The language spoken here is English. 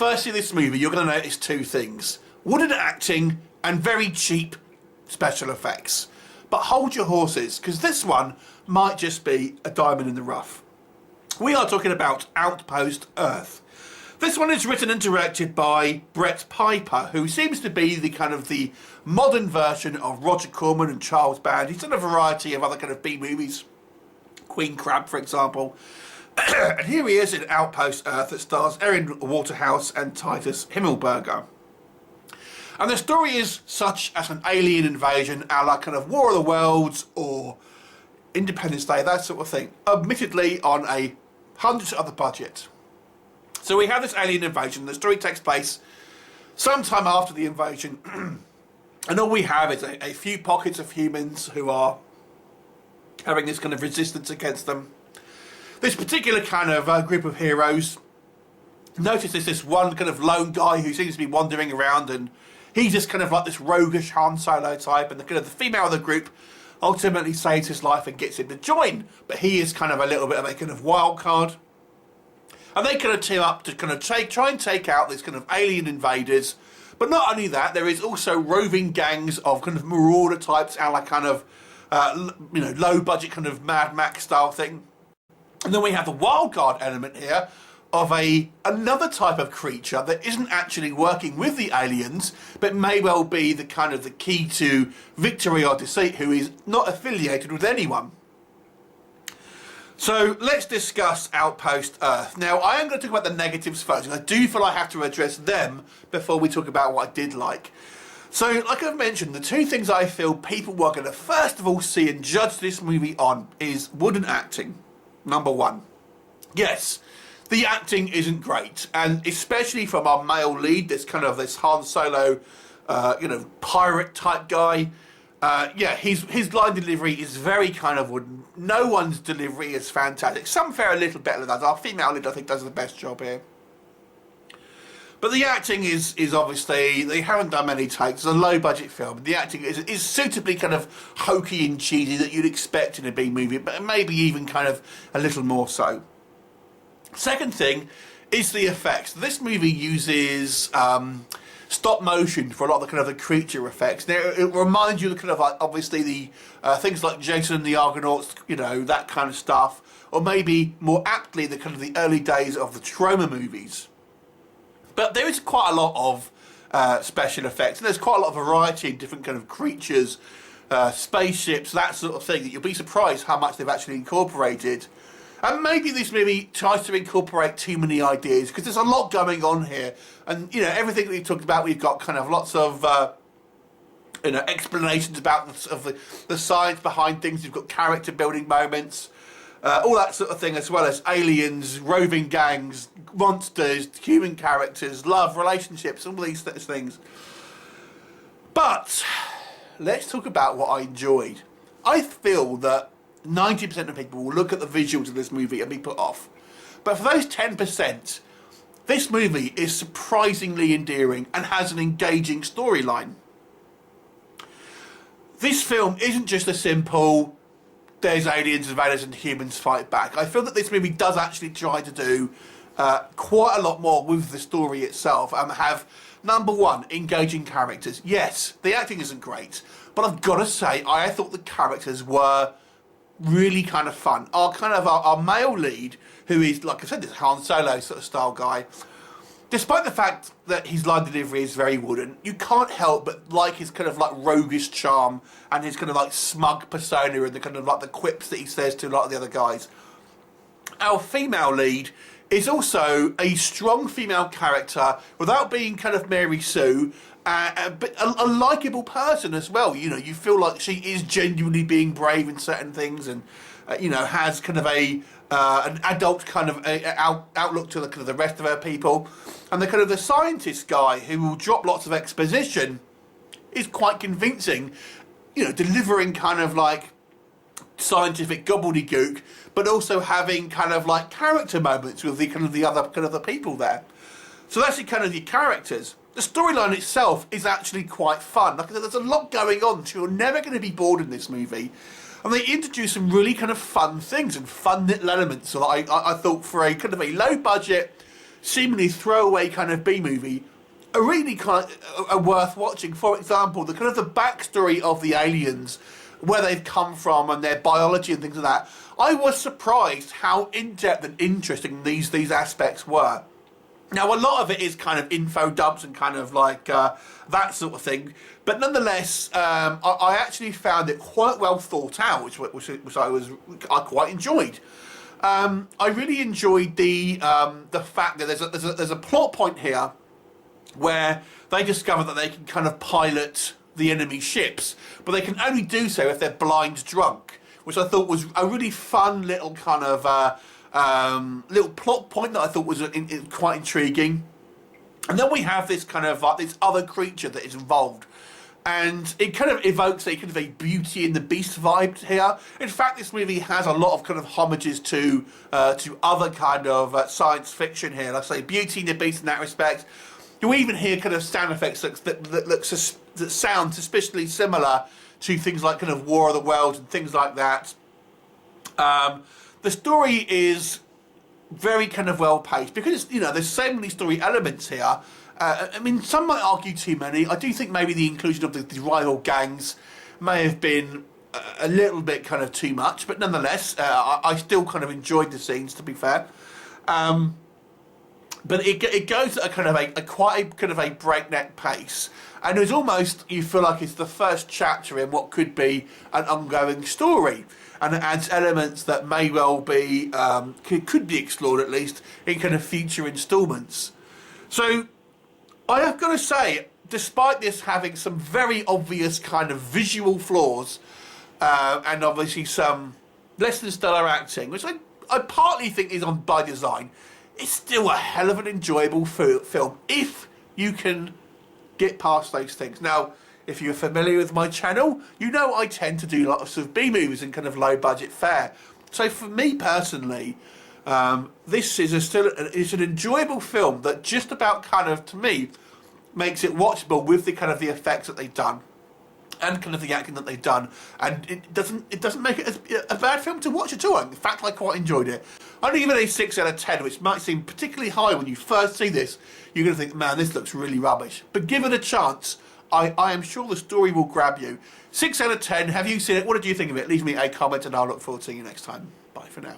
first see this movie, you're going to notice two things. Wooden acting and very cheap special effects. But hold your horses, because this one might just be a diamond in the rough. We are talking about Outpost Earth. This one is written and directed by Brett Piper, who seems to be the modern version of Roger Corman and Charles Band. He's done a variety of other kind of B movies, Queen Crab, for example. And here he is in Outpost Earth that stars Erin Waterhouse and Titus Himmelberger. And the story is such as an alien invasion, a la kind of War of the Worlds or Independence Day, that sort of thing. Admittedly on a hundreds of the budget. So we have this alien invasion. The story takes place sometime after the invasion. And all we have is a few pockets of humans who are having this kind of resistance against them. This particular kind of group of heroes, notice there's this one kind of lone guy who seems to be wandering around, and he's just kind of like this roguish Han Solo type, and the female of the group ultimately saves his life and gets him to join. But he is kind of a little bit of a kind of wild card. And they kind of team up to kind of try and take out these kind of alien invaders. But not only that, there is also roving gangs of kind of marauder types, a la kind of, low budget kind of Mad Max style thing. And then we have the wild card element here of another type of creature that isn't actually working with the aliens, but may well be the kind of the key to victory or deceit, who is not affiliated with anyone. So let's discuss Outpost Earth. Now, I am going to talk about the negatives first, and I do feel I have to address them before we talk about what I did like. So, like I've mentioned, the two things I feel people were going to first of all see and judge this movie on is wooden acting. Number one. Yes, the acting isn't great, and especially from our male lead, this Han Solo, pirate type guy. His line delivery is very kind of wooden. No one's delivery is fantastic. Some fare a little better than others. Our female lead, I think, does the best job here. But the acting is obviously, they haven't done many takes. It's a low-budget film. The acting is suitably kind of hokey and cheesy that you'd expect in a B movie, but maybe even kind of a little more so. Second thing is the effects. This movie uses stop motion for a lot of the kind of the creature effects. Now, it reminds you of kind of like, obviously, the things like Jason and the Argonauts, that kind of stuff, or maybe more aptly the kind of the early days of the Troma movies. But there is quite a lot of special effects, and there's quite a lot of variety of different kind of creatures, spaceships, that sort of thing, that you'll be surprised how much they've actually incorporated. And maybe this movie tries to incorporate too many ideas, because there's a lot going on here. And, everything that we've talked about, we've got kind of lots of, explanations about the science behind things. You've got character building moments, all that sort of thing, as well as aliens, roving gangs, monsters, human characters, love, relationships, all these things. But let's talk about what I enjoyed. I feel that 90% of people will look at the visuals of this movie and be put off. But for those 10%, this movie is surprisingly endearing and has an engaging storyline. This film isn't just a simple, there's aliens, invaders and humans fight back. I feel that this movie does actually try to do quite a lot more with the story itself and have, number one, engaging characters. Yes, the acting isn't great, but I've got to say, I thought the characters were really kind of fun. Our male lead, who is, like I said, this Han Solo sort of style guy, despite the fact that his line delivery is very wooden, you can't help but like his kind of like roguish charm and his kind of like smug persona and the kind of like the quips that he says to a lot of the other guys. Our female lead is also a strong female character without being kind of Mary Sue, but a likeable person as well. You feel like she is genuinely being brave in certain things, and has kind of an adult kind of outlook to the kind of the rest of her people. And the kind of the scientist guy who will drop lots of exposition is quite convincing, delivering kind of like scientific gobbledygook, but also having kind of like character moments with the other kind of the people there. So that's kind of the characters. The storyline itself is actually quite fun. Like, there's a lot going on, so you're never going to be bored in this movie. And they introduce some really kind of fun things and fun little elements. So I thought for a kind of a low budget, seemingly throwaway kind of B-movie are really kind of are worth watching. For example, the kind of the backstory of the aliens, where they've come from and their biology and things like that. I was surprised how in-depth and interesting these aspects were. Now, a lot of it is kind of info dumps and kind of like that sort of thing, but nonetheless, I actually found it quite well thought out, which I quite enjoyed. I really enjoyed the fact that there's a plot point here where they discover that they can kind of pilot the enemy ships, but they can only do so if they're blind drunk, which I thought was a really fun little kind of little plot point that I thought was quite intriguing. And then we have this kind of like this other creature that is involved, and it kind of evokes a kind of a Beauty and the Beast vibe here. In fact, this movie has a lot of kind of homages to other kind of science fiction here. Like I say, Beauty and the Beast in that respect. You even hear kind of sound effects that sound suspiciously similar to things like kind of War of the Worlds and things like that. The story is very kind of well paced because, you know, there's so many story elements here. I mean, some might argue too many. I do think maybe the inclusion of the rival gangs may have been a little bit kind of too much, but nonetheless, I still kind of enjoyed the scenes, to be fair. But it goes at a kind of quite a breakneck pace, and it's almost, you feel like it's the first chapter in what could be an ongoing story, and it adds elements that may well be could be explored at least in kind of future instalments. So I have got to say, despite this having some very obvious kind of visual flaws, and obviously some less than stellar acting, which I partly think is on by design, it's still a hell of an enjoyable film if you can get past those things. Now, if you're familiar with my channel, you know I tend to do lots of B-movies and kind of low-budget fare. So for me personally, this is it's an enjoyable film that just about kind of, to me, makes it watchable with the kind of the effects that they've done and kind of the acting that they've done, and it doesn't make it a bad film to watch at all. In fact, I quite enjoyed it. I'd give it a 6 out of 10, which might seem particularly high when you first see this. You're going to think, man, this looks really rubbish. But give it a chance. I am sure the story will grab you. 6 out of 10. Have you seen it? What did you think of it? Leave me a comment and I'll look forward to seeing you next time. Bye for now.